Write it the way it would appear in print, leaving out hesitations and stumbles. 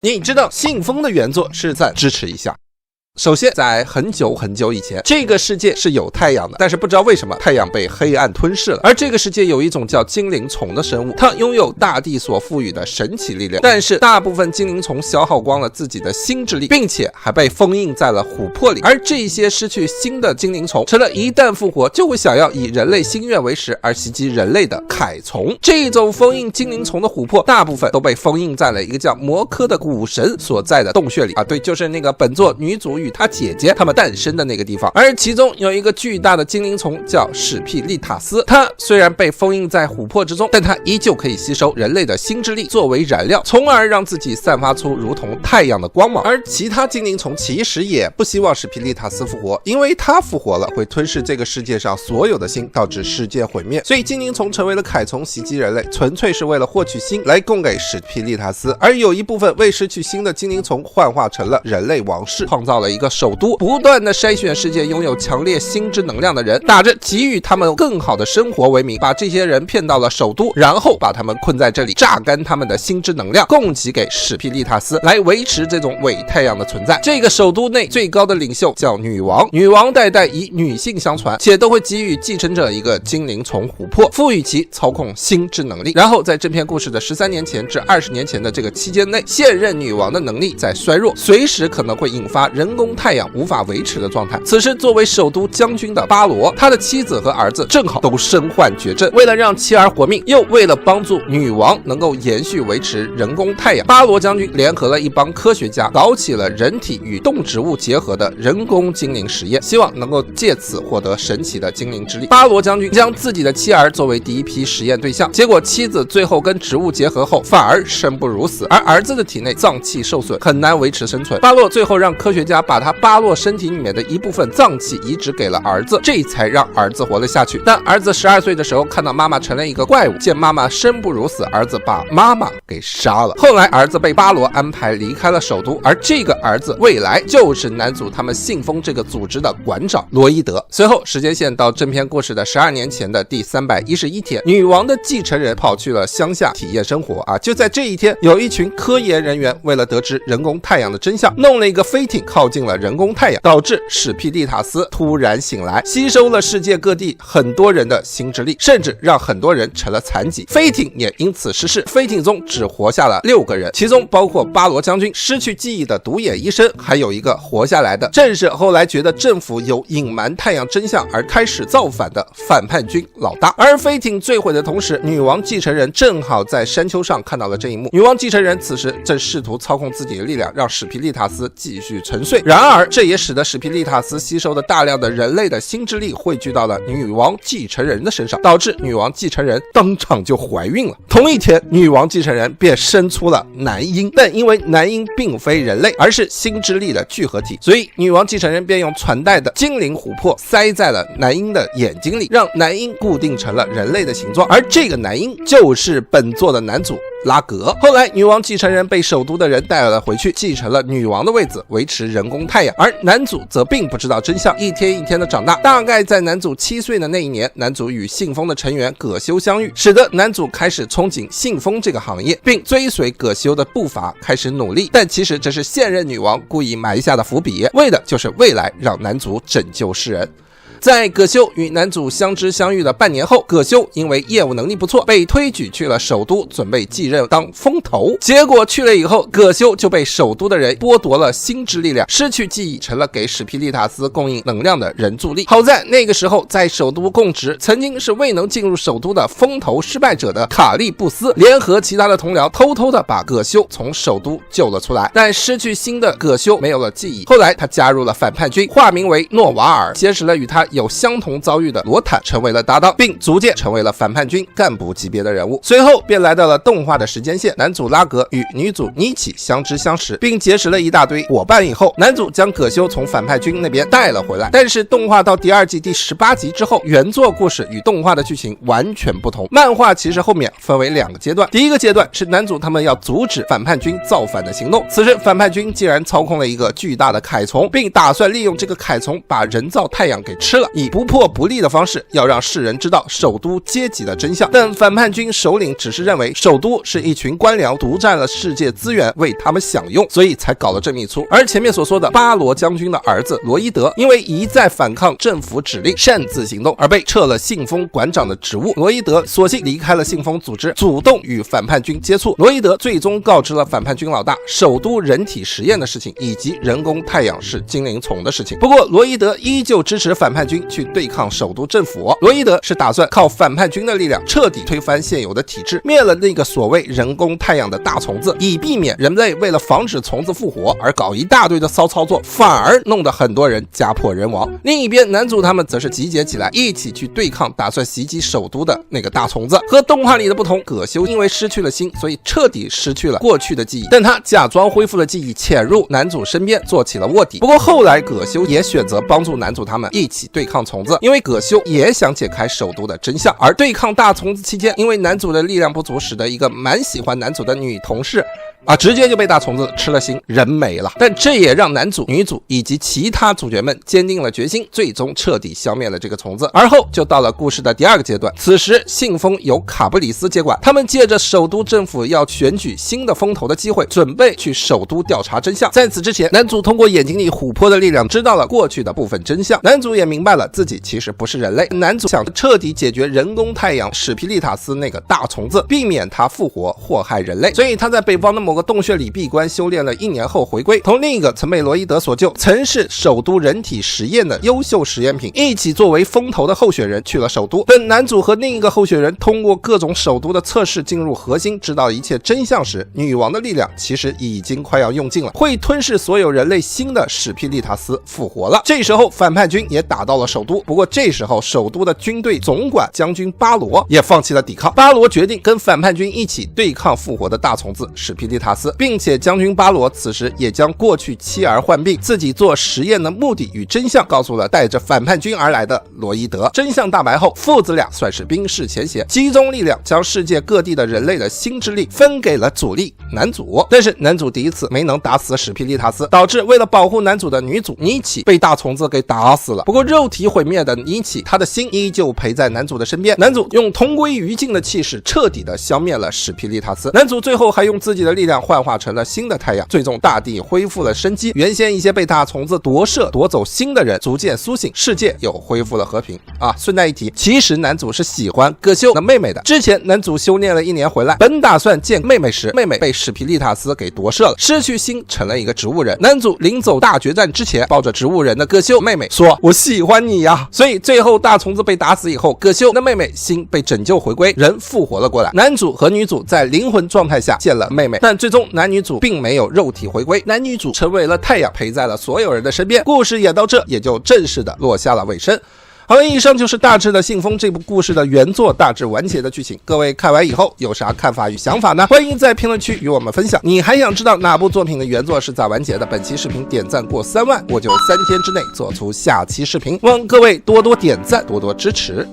你知道信封的原作是在支持一下。首先，在很久很久以前，这个世界是有太阳的，但是不知道为什么太阳被黑暗吞噬了。而这个世界有一种叫精灵虫的生物，它拥有大地所赋予的神奇力量，但是大部分精灵虫消耗光了自己的心智力，并且还被封印在了琥珀里。而这些失去心的精灵虫，成了一旦复活就会想要以人类心愿为食而袭击人类的凯虫。这种封印精灵虫的琥珀，大部分都被封印在了一个叫摩科的古神所在的洞穴里啊，对，就是那个本作女主与她姐姐他们诞生的那个地方。而其中有一个巨大的精灵虫叫史匹利塔斯，它虽然被封印在琥珀之中，但它依旧可以吸收人类的心智力作为燃料，从而让自己散发出如同太阳的光芒。而其他精灵虫其实也不希望史匹利塔斯复活，因为它复活了会吞噬这个世界上所有的心，导致世界毁灭。所以精灵虫成为了凯虫袭击人类，纯粹是为了获取心来供给史匹利塔斯。而有一部分未失去心的精灵虫幻化成了人类王室，创造了一个首都，不断的筛选世界拥有强烈心智能量的人，打着给予他们更好的生活为名，把这些人骗到了首都，然后把他们困在这里，榨干他们的心智能量，供给给史匹利塔斯来维持这种伪太阳的存在。这个首都内最高的领袖叫女王，女王代代以女性相传，且都会给予继承者一个精灵虫琥珀，赋予其操控心智能力。然后在这篇故事的13年前至20年前的这个期间内，现任女王的能力在衰弱，随时可能会引发人工太阳无法维持的状态。此时作为首都将军的巴罗，他的妻子和儿子正好都身患绝症，为了让妻儿活命，又为了帮助女王能够延续维持人工太阳，巴罗将军联合了一帮科学家，搞起了人体与动植物结合的人工精灵实验，希望能够借此获得神奇的精灵之力。巴罗将军将自己的妻儿作为第一批实验对象，结果妻子最后跟植物结合后反而生不如死，而儿子的体内脏器受损，很难维持生存。巴洛最后让科学家把他巴洛身体里面的一部分脏器移植给了儿子，这才让儿子活了下去。但儿子12岁的时候看到妈妈成了一个怪物，见妈妈生不如死，儿子把妈妈给杀了。后来儿子被巴罗安排离开了首都，而这个儿子未来就是男主他们信封这个组织的馆长罗伊德。随后时间线到正片故事的12年前的第311天，女王的继承人跑去了乡下体验生活啊。就在这一天，有一群科研人员为了得知人工太阳的真相，弄了一个飞艇靠近了人工太阳，导致史匹利塔斯突然醒来，吸收了世界各地很多人的心智力，甚至让很多人成了残疾。飞艇也因此失事，飞艇中只活下了6个人，其中包括巴罗将军、失去记忆的独眼医生，还有一个活下来的正是后来觉得政府有隐瞒太阳真相而开始造反的反叛军老大。而飞艇坠毁的同时，女王继承人正好在山丘上看到了这一幕。女王继承人此时正试图操控自己的力量，让史匹利塔斯继续沉睡。然而这也使得史匹利塔斯吸收的大量的人类的心智力汇聚到了女王继承人的身上，导致女王继承人当场就怀孕了。同一天，女王继承人便生出了男婴，但因为男婴并非人类，而是心智力的聚合体，所以女王继承人便用传带的精灵琥珀塞在了男婴的眼睛里，让男婴固定成了人类的形状。而这个男婴就是本作的男主拉格。后来女王继承人被首都的人带了回去，继承了女王的位子，维持人工太阳。而男主则并不知道真相，一天一天的长大。大概在男主7岁的那一年，男主与信封的成员葛修相遇，使得男主开始憧憬信封这个行业，并追随葛修的步伐开始努力。但其实这是现任女王故意埋下的伏笔，为的就是未来让男主拯救世人。在葛修与男主相知相遇的半年后，葛修因为业务能力不错，被推举去了首都，准备继任当风头。结果去了以后，葛修就被首都的人剥夺了心智力量，失去记忆，成了给史匹利塔斯供应能量的人助力。好在那个时候在首都供职，曾经是未能进入首都的风头失败者的卡利布斯，联合其他的同僚偷偷的把葛修从首都救了出来。但失去心的葛修没有了记忆，后来他加入了反叛军，化名为诺瓦尔，结识了与他有相同遭遇的罗坦，成为了搭档，并逐渐成为了反叛军干部级别的人物。随后便来到了动画的时间线，男主拉格与女主妮奇相知相识，并结识了一大堆伙伴以后，男主将葛修从反叛军那边带了回来。但是动画到第2季第18集之后，原作故事与动画的剧情完全不同。漫画其实后面分为2个阶段，第一个阶段是男主他们要阻止反叛军造反的行动，此时反叛军竟然操控了一个巨大的凯虫，并打算利用这个凯虫把人造太阳给吃了。了，以不破不立的方式要让世人知道首都阶级的真相。但反叛军首领只是认为首都是一群官僚独占了世界资源为他们享用，所以才搞了这么一出。而前面所说的巴罗将军的儿子罗伊德，因为一再反抗政府指令擅自行动而被撤了信封馆长的职务。罗伊德索性离开了信封组织，主动与反叛军接触。罗伊德最终告知了反叛军老大首都人体实验的事情以及人工太阳式精灵虫的事情。不过罗伊德依旧支持反叛军去对抗首都政府。罗伊德是打算靠反叛军的力量彻底推翻现有的体制，灭了那个所谓人工太阳的大虫子，以避免人类为了防止虫子复活而搞一大堆的骚操作，反而弄得很多人家破人亡。另一边男主他们则是集结起来一起去对抗打算袭击首都的那个大虫子。和动画里的不同，葛修因为失去了心，所以彻底失去了过去的记忆，但他假装恢复了记忆，潜入男主身边做起了卧底。不过后来葛修也选择帮助男主他们一起对抗虫子，因为葛修也想解开首都的真相。而对抗大虫子期间，因为男主的力量不足，使得一个蛮喜欢男主的女同事直接就被大虫子吃了心，人没了。但这也让男主、女主以及其他主角们坚定了决心，最终彻底消灭了这个虫子。而后就到了故事的第二个阶段，此时信封由卡布里斯接管，他们借着首都政府要选举新的风头的机会，准备去首都调查真相。在此之前，男主通过眼睛里琥珀的力量知道了过去的部分真相。男主也明白了自己其实不是人类，男主想彻底解决人工太阳史皮利塔斯那个大虫子，避免它复活祸害人类，所以他在北方的某个洞穴里闭关修炼了1年后回归，同另一个曾被罗伊德所救，曾是首都人体实验的优秀实验品，一起作为风头的候选人去了首都。等男主和另一个候选人通过各种首都的测试进入核心，知道一切真相时，女王的力量其实已经快要用尽了，会吞噬所有人类新的史皮利塔斯复活了。这时候反叛军也打到了首都，不过这时候首都的军队总管将军巴罗也放弃了抵抗，巴罗决定跟反叛军一起对抗复活的大虫子史皮利塔斯，并且将军巴罗此时也将过去妻儿患病自己做实验的目的与真相告诉了带着反叛军而来的罗伊德。真相大白后，父子俩算是冰释前嫌，集中力量将世界各地的人类的心之力分给了主力男主。但是男主第一次没能打死史皮利塔斯，导致为了保护男主的女主尼奇被大虫子给打死了。不过肉体毁灭的尼奇，他的心依旧陪在男主的身边。男主用同归于尽的气势彻底的消灭了史皮利塔斯，男主最后还用自己的力量幻化成了新的太阳，最终大地恢复了生机，原先一些被大虫子夺舍夺走心的人逐渐苏醒，世界又恢复了和平顺带一提，其实男主是喜欢葛修的妹妹的。之前男主修炼了1年回来，本打算见妹妹时，妹妹被史皮利塔斯给夺舍了，失去心成了一个植物人。男主临走大决战之前，抱着植物人的葛修妹妹说：“我喜欢你呀。”所以最后大虫子被打死以后，葛修的妹妹心被拯救回归，人复活了过来。男主和女主在灵魂状态下见了妹妹，但最终男女主并没有肉体回归，男女主成为了太阳，陪在了所有人的身边。故事演到这也就正式的落下了尾声。好了，以上就是大致的信封这部故事的原作大致完结的剧情。各位看完以后有啥看法与想法呢？欢迎在评论区与我们分享。你还想知道哪部作品的原作是咋完结的？本期视频点赞过3万，我就3天之内做出下期视频，望各位多多点赞，多多支持。